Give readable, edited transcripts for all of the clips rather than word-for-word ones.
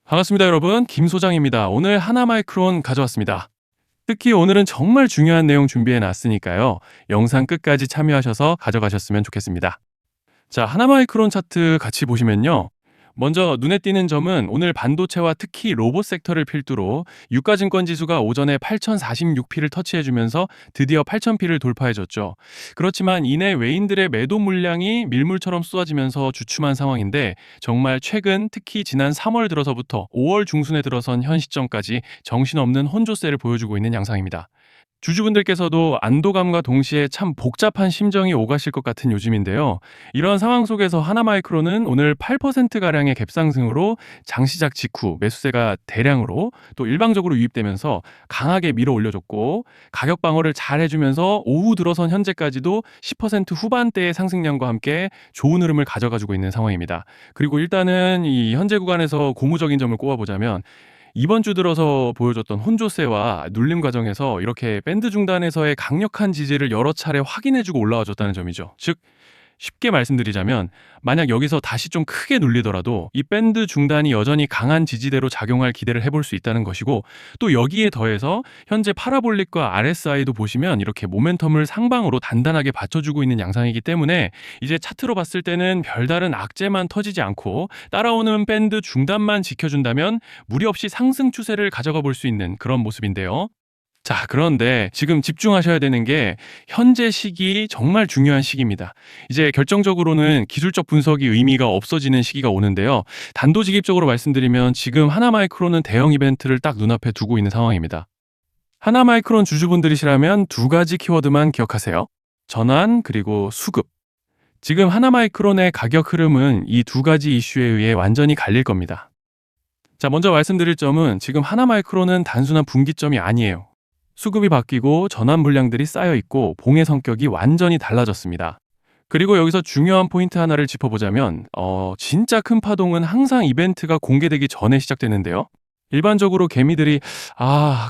반갑습니다, 여러분. 김 소장입니다. 오늘 하나마이크론 가져왔습니다. 특히 오늘은 정말 중요한 내용 준비해 놨으니까요. 영상 끝까지 참여하셔서 가져가셨으면 좋겠습니다. 자, 하나마이크론 차트 같이 보시면요. 먼저 눈에 띄는 점은 오늘 반도체와 특히 로봇 섹터를 필두로 유가증권 지수가 오전에 8,046피를 터치해주면서 드디어 8,000피를 돌파해줬죠. 그렇지만 이내 외인들의 매도 물량이 밀물처럼 쏟아지면서 주춤한 상황인데 정말 최근 특히 지난 3월 들어서부터 5월 중순에 들어선 현 시점까지 정신없는 혼조세를 보여주고 있는 양상입니다. 주주분들께서도 안도감과 동시에 참 복잡한 심정이 오가실 것 같은 요즘인데요. 이런 상황 속에서 하나마이크론은 오늘 8%가량의 갭상승으로 장시작 직후 매수세가 대량으로 또 일방적으로 유입되면서 강하게 밀어 올려줬고 가격 방어를 잘 해주면서 오후 들어선 현재까지도 10% 후반대의 상승량과 함께 좋은 흐름을 가져가지고 있는 상황입니다. 그리고 일단은 이 현재 구간에서 고무적인 점을 꼽아보자면 이번 주 들어서 보여줬던 혼조세와 눌림 과정에서 이렇게 밴드 중단에서의 강력한 지지를 여러 차례 확인해주고 올라와 줬다는 점이죠. 즉 쉽게 말씀드리자면 만약 여기서 다시 좀 크게 눌리더라도 이 밴드 중단이 여전히 강한 지지대로 작용할 기대를 해볼 수 있다는 것이고, 또 여기에 더해서 현재 파라볼릭과 RSI도 보시면 이렇게 모멘텀을 상방으로 단단하게 받쳐주고 있는 양상이기 때문에 이제 차트로 봤을 때는 별다른 악재만 터지지 않고 따라오는 밴드 중단만 지켜준다면 무리 없이 상승 추세를 가져가 볼 수 있는 그런 모습인데요. 자, 그런데 지금 집중하셔야 되는 게 현재 시기 정말 중요한 시기입니다. 이제 결정적으로는 기술적 분석이 의미가 없어지는 시기가 오는데요. 단도직입적으로 말씀드리면 지금 하나마이크론은 대형 이벤트를 딱 눈앞에 두고 있는 상황입니다. 하나마이크론 주주분들이시라면 두 가지 키워드만 기억하세요. 전환 그리고 수급. 지금 하나마이크론의 가격 흐름은 이 두 가지 이슈에 의해 완전히 갈릴 겁니다. 자, 먼저 말씀드릴 점은 지금 하나마이크론은 단순한 분기점이 아니에요. 수급이 바뀌고 전환 물량들이 쌓여 있고 봉의 성격이 완전히 달라졌습니다. 그리고 여기서 중요한 포인트 하나를 짚어보자면 진짜 큰 파동은 항상 이벤트가 공개되기 전에 시작되는데요. 일반적으로 개미들이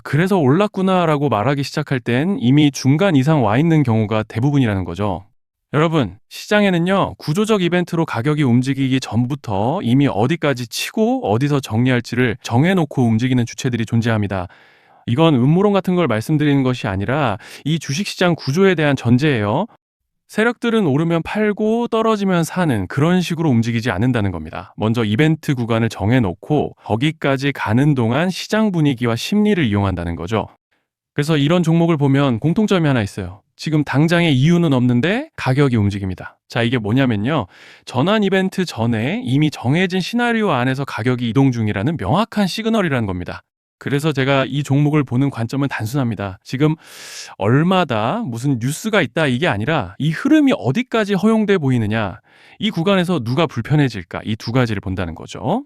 그래서 올랐구나라고 말하기 시작할 땐 이미 중간 이상 와 있는 경우가 대부분이라는 거죠. 여러분, 시장에는요, 구조적 이벤트로 가격이 움직이기 전부터 이미 어디까지 치고 어디서 정리할지를 정해놓고 움직이는 주체들이 존재합니다. 이건 음모론 같은 걸 말씀드리는 것이 아니라 이 주식시장 구조에 대한 전제예요. 세력들은 오르면 팔고 떨어지면 사는 그런 식으로 움직이지 않는다는 겁니다. 먼저 이벤트 구간을 정해놓고 거기까지 가는 동안 시장 분위기와 심리를 이용한다는 거죠. 그래서 이런 종목을 보면 공통점이 하나 있어요. 지금 당장의 이유는 없는데 가격이 움직입니다. 자, 이게 뭐냐면요. 전환 이벤트 전에 이미 정해진 시나리오 안에서 가격이 이동 중이라는 명확한 시그널이라는 겁니다. 그래서 제가 이 종목을 보는 관점은 단순합니다. 지금 얼마다 무슨 뉴스가 있다 이게 아니라 이 흐름이 어디까지 허용돼 보이느냐, 이 구간에서 누가 불편해질까, 이 두 가지를 본다는 거죠.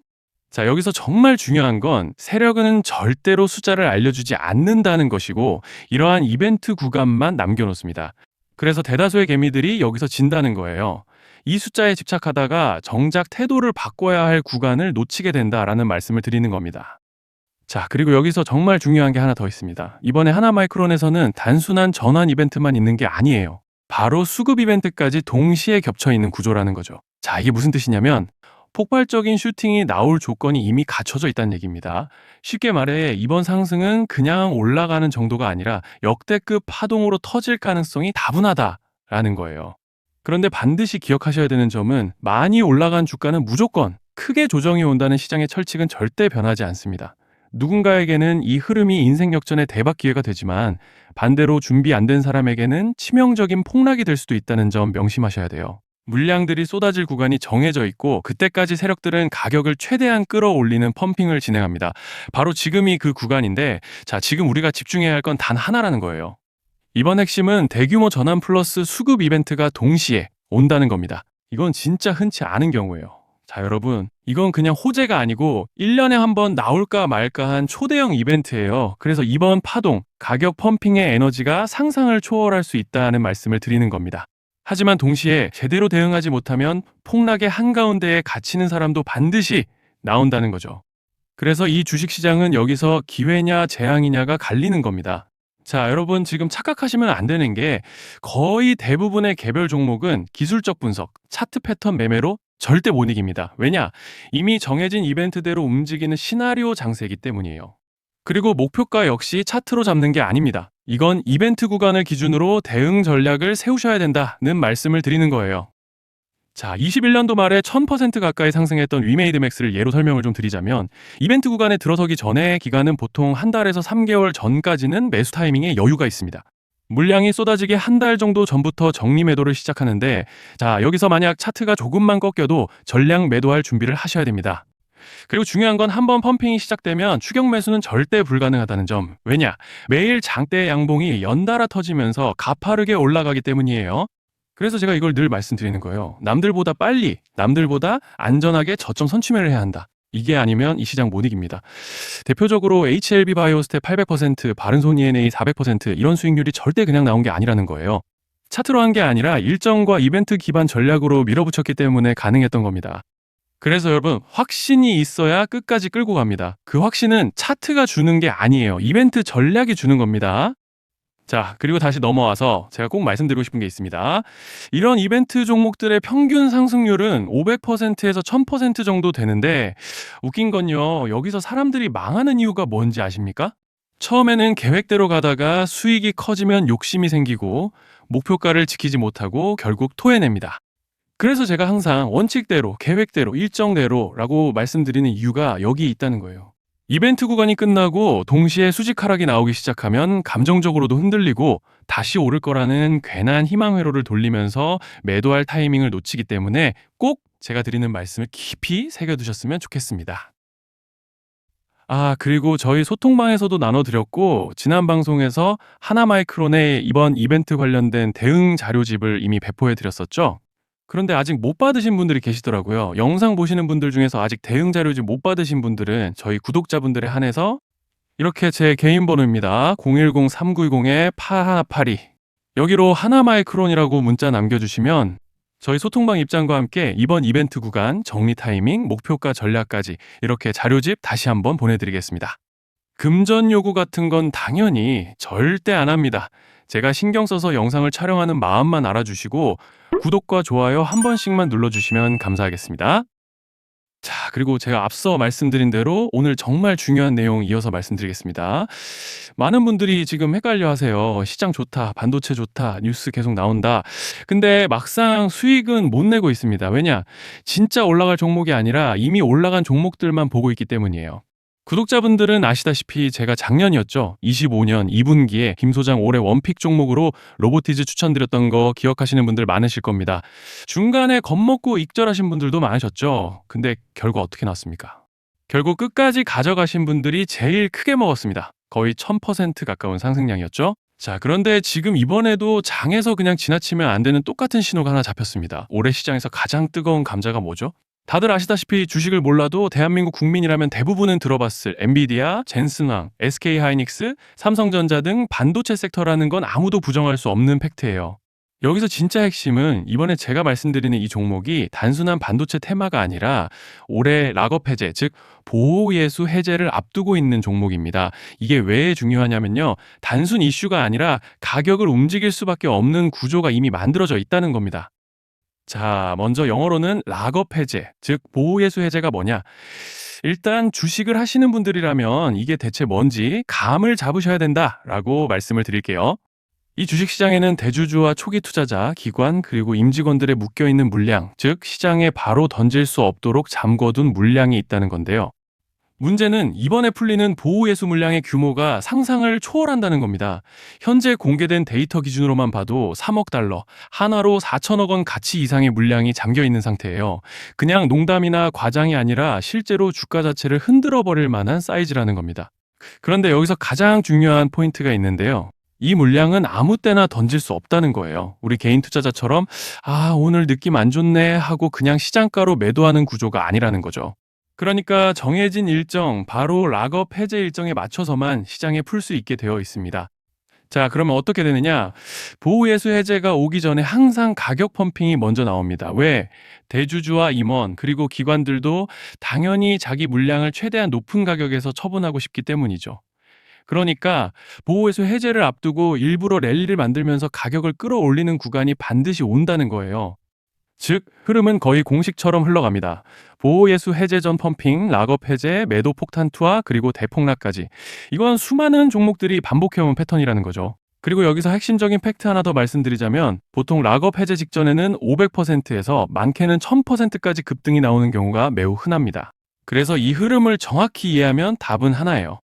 자, 여기서 정말 중요한 건 세력은 절대로 숫자를 알려주지 않는다는 것이고 이러한 이벤트 구간만 남겨놓습니다. 그래서 대다수의 개미들이 여기서 진다는 거예요. 이 숫자에 집착하다가 정작 태도를 바꿔야 할 구간을 놓치게 된다라는 말씀을 드리는 겁니다. 자, 그리고 여기서 정말 중요한 게 하나 더 있습니다. 이번에 하나마이크론에서는 단순한 전환 이벤트만 있는 게 아니에요. 바로 수급 이벤트까지 동시에 겹쳐 있는 구조라는 거죠. 자, 이게 무슨 뜻이냐면 폭발적인 슈팅이 나올 조건이 이미 갖춰져 있다는 얘기입니다. 쉽게 말해 이번 상승은 그냥 올라가는 정도가 아니라 역대급 파동으로 터질 가능성이 다분하다라는 거예요. 그런데 반드시 기억하셔야 되는 점은 많이 올라간 주가는 무조건 크게 조정이 온다는 시장의 철칙은 절대 변하지 않습니다. 누군가에게는 이 흐름이 인생 역전의 대박 기회가 되지만 반대로 준비 안 된 사람에게는 치명적인 폭락이 될 수도 있다는 점 명심하셔야 돼요. 물량들이 쏟아질 구간이 정해져 있고 그때까지 세력들은 가격을 최대한 끌어올리는 펌핑을 진행합니다. 바로 지금이 그 구간인데, 자, 지금 우리가 집중해야 할 건 단 하나라는 거예요. 이번 핵심은 대규모 전환 플러스 수급 이벤트가 동시에 온다는 겁니다. 이건 진짜 흔치 않은 경우예요. 자, 여러분, 이건 그냥 호재가 아니고 1년에 한 번 나올까 말까 한 초대형 이벤트예요. 그래서 이번 파동, 가격 펌핑의 에너지가 상상을 초월할 수 있다는 말씀을 드리는 겁니다. 하지만 동시에 제대로 대응하지 못하면 폭락의 한가운데에 갇히는 사람도 반드시 나온다는 거죠. 그래서 이 주식시장은 여기서 기회냐 재앙이냐가 갈리는 겁니다. 자, 여러분, 지금 착각하시면 안 되는 게 거의 대부분의 개별 종목은 기술적 분석, 차트 패턴 매매로 절대 못 이깁니다. 왜냐? 이미 정해진 이벤트대로 움직이는 시나리오 장세이기 때문이에요. 그리고 목표가 역시 차트로 잡는 게 아닙니다. 이건 이벤트 구간을 기준으로 대응 전략을 세우셔야 된다는 말씀을 드리는 거예요. 자, 21년도 말에 1000% 가까이 상승했던 위메이드 맥스를 예로 설명을 좀 드리자면, 이벤트 구간에 들어서기 전에 기간은 보통 한 달에서 3개월 전까지는 매수 타이밍에 여유가 있습니다. 물량이 쏟아지기 한 달 정도 전부터 정리 매도를 시작하는데, 자, 여기서 만약 차트가 조금만 꺾여도 전량 매도할 준비를 하셔야 됩니다. 그리고 중요한 건 한 번 펌핑이 시작되면 추격 매수는 절대 불가능하다는 점. 왜냐? 매일 장대 양봉이 연달아 터지면서 가파르게 올라가기 때문이에요. 그래서 제가 이걸 늘 말씀드리는 거예요. 남들보다 빨리, 남들보다 안전하게 저점 선취매를 해야 한다. 이게 아니면 이 시장 못 이깁니다. 대표적으로 HLB 바이오스텝 800%, 바른손 ENA 400% 이런 수익률이 절대 그냥 나온 게 아니라는 거예요. 차트로 한 게 아니라 일정과 이벤트 기반 전략으로 밀어붙였기 때문에 가능했던 겁니다. 그래서 여러분, 확신이 있어야 끝까지 끌고 갑니다. 그 확신은 차트가 주는 게 아니에요. 이벤트 전략이 주는 겁니다. 자, 그리고 다시 넘어와서 제가 꼭 말씀드리고 싶은 게 있습니다. 이런 이벤트 종목들의 평균 상승률은 500%에서 1000% 정도 되는데, 웃긴 건요, 여기서 사람들이 망하는 이유가 뭔지 아십니까? 처음에는 계획대로 가다가 수익이 커지면 욕심이 생기고 목표가를 지키지 못하고 결국 토해냅니다. 그래서 제가 항상 원칙대로, 계획대로, 일정대로라고 말씀드리는 이유가 여기 있다는 거예요. 이벤트 구간이 끝나고 동시에 수직 하락이 나오기 시작하면 감정적으로도 흔들리고 다시 오를 거라는 괜한 희망 회로를 돌리면서 매도할 타이밍을 놓치기 때문에 꼭 제가 드리는 말씀을 깊이 새겨두셨으면 좋겠습니다. 아, 그리고 저희 소통방에서도 나눠드렸고, 지난 방송에서 하나마이크론의 이번 이벤트 관련된 대응 자료집을 이미 배포해드렸었죠. 그런데 아직 못 받으신 분들이 계시더라고요. 영상 보시는 분들 중에서 아직 대응 자료집 못 받으신 분들은 저희 구독자분들에 한해서 이렇게 제 개인 번호입니다. 010-3910-8182. 여기로 하나마이크론이라고 문자 남겨주시면 저희 소통방 입장과 함께 이번 이벤트 구간 정리 타이밍, 목표가 전략까지 이렇게 자료집 다시 한번 보내드리겠습니다. 금전 요구 같은 건 당연히 절대 안 합니다. 제가 신경 써서 영상을 촬영하는 마음만 알아주시고 구독과 좋아요 한 번씩만 눌러주시면 감사하겠습니다. 자, 그리고 제가 앞서 말씀드린 대로 오늘 정말 중요한 내용 이어서 말씀드리겠습니다. 많은 분들이 지금 헷갈려 하세요. 시장 좋다, 반도체 좋다, 뉴스 계속 나온다. 근데 막상 수익은 못 내고 있습니다. 왜냐? 진짜 올라갈 종목이 아니라 이미 올라간 종목들만 보고 있기 때문이에요. 구독자분들은 아시다시피 제가 작년이었죠. 25년 2분기에 김 소장 올해 원픽 종목으로 로보티즈 추천드렸던 거 기억하시는 분들 많으실 겁니다. 중간에 겁먹고 익절하신 분들도 많으셨죠. 근데 결과 어떻게 났습니까? 결국 끝까지 가져가신 분들이 제일 크게 먹었습니다. 거의 1000% 가까운 상승량이었죠. 자, 그런데 지금 이번에도 장에서 그냥 지나치면 안 되는 똑같은 신호가 하나 잡혔습니다. 올해 시장에서 가장 뜨거운 감자가 뭐죠? 다들 아시다시피 주식을 몰라도 대한민국 국민이라면 대부분은 들어봤을 엔비디아, 젠슨왕, SK하이닉스, 삼성전자 등 반도체 섹터라는 건 아무도 부정할 수 없는 팩트예요. 여기서 진짜 핵심은 이번에 제가 말씀드리는 이 종목이 단순한 반도체 테마가 아니라 올해 락업 해제, 즉 보호예수 해제를 앞두고 있는 종목입니다. 이게 왜 중요하냐면요. 단순 이슈가 아니라 가격을 움직일 수밖에 없는 구조가 이미 만들어져 있다는 겁니다. 자, 먼저 영어로는 락업 해제, 즉 보호예수 해제가 뭐냐? 일단 주식을 하시는 분들이라면 이게 대체 뭔지 감을 잡으셔야 된다라고 말씀을 드릴게요. 이 주식시장에는 대주주와 초기 투자자, 기관, 그리고 임직원들의 묶여있는 물량, 즉 시장에 바로 던질 수 없도록 잠궈둔 물량이 있다는 건데요. 문제는 이번에 풀리는 보호예수 물량의 규모가 상상을 초월한다는 겁니다. 현재 공개된 데이터 기준으로만 봐도 3억 달러, 하나로 4천억 원 가치 이상의 물량이 잠겨 있는 상태예요. 그냥 농담이나 과장이 아니라 실제로 주가 자체를 흔들어 버릴 만한 사이즈라는 겁니다. 그런데 여기서 가장 중요한 포인트가 있는데요. 이 물량은 아무 때나 던질 수 없다는 거예요. 우리 개인 투자자처럼 오늘 느낌 안 좋네 하고 그냥 시장가로 매도하는 구조가 아니라는 거죠. 그러니까 정해진 일정, 바로 락업 해제 일정에 맞춰서만 시장에 풀 수 있게 되어 있습니다. 자, 그러면 어떻게 되느냐? 보호예수 해제가 오기 전에 항상 가격 펌핑이 먼저 나옵니다. 왜? 대주주와 임원, 그리고 기관들도 당연히 자기 물량을 최대한 높은 가격에서 처분하고 싶기 때문이죠. 그러니까 보호예수 해제를 앞두고 일부러 랠리를 만들면서 가격을 끌어올리는 구간이 반드시 온다는 거예요. 즉, 흐름은 거의 공식처럼 흘러갑니다. 보호예수 해제 전 펌핑, 락업 해제, 매도 폭탄 투하, 그리고 대폭락까지. 이건 수많은 종목들이 반복해온 패턴이라는 거죠. 그리고 여기서 핵심적인 팩트 하나 더 말씀드리자면 보통 락업 해제 직전에는 500%에서 많게는 1000%까지 급등이 나오는 경우가 매우 흔합니다. 그래서 이 흐름을 정확히 이해하면 답은 하나예요.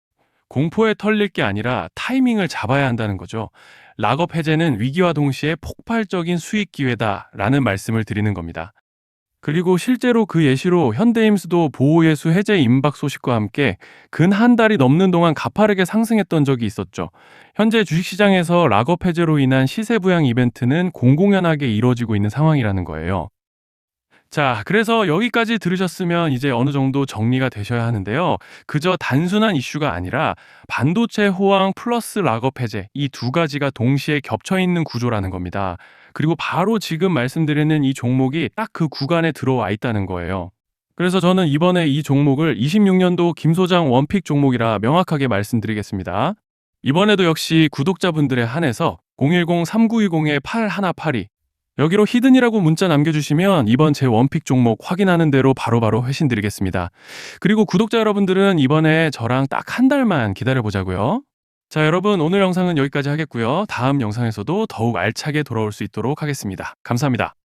공포에 털릴 게 아니라 타이밍을 잡아야 한다는 거죠. 락업 해제는 위기와 동시에 폭발적인 수익 기회다라는 말씀을 드리는 겁니다. 그리고 실제로 그 예시로 현대임수도 보호예수 해제 임박 소식과 함께 근 한 달이 넘는 동안 가파르게 상승했던 적이 있었죠. 현재 주식시장에서 락업 해제로 인한 시세 부양 이벤트는 공공연하게 이루어지고 있는 상황이라는 거예요. 자, 그래서 여기까지 들으셨으면 이제 어느 정도 정리가 되셔야 하는데요. 그저 단순한 이슈가 아니라 반도체 호황 플러스 락업 해제 이 두 가지가 동시에 겹쳐 있는 구조라는 겁니다. 그리고 바로 지금 말씀드리는 이 종목이 딱 그 구간에 들어와 있다는 거예요. 그래서 저는 이번에 이 종목을 26년도 김 소장 원픽 종목이라 명확하게 말씀드리겠습니다. 이번에도 역시 구독자분들에 한해서 010-3920-8182 여기로 히든이라고 문자 남겨주시면 이번 제 원픽 종목 확인하는 대로 바로바로 회신 드리겠습니다. 그리고 구독자 여러분들은 이번에 저랑 딱 한 달만 기다려보자고요. 자, 여러분 오늘 영상은 여기까지 하겠고요. 다음 영상에서도 더욱 알차게 돌아올 수 있도록 하겠습니다. 감사합니다.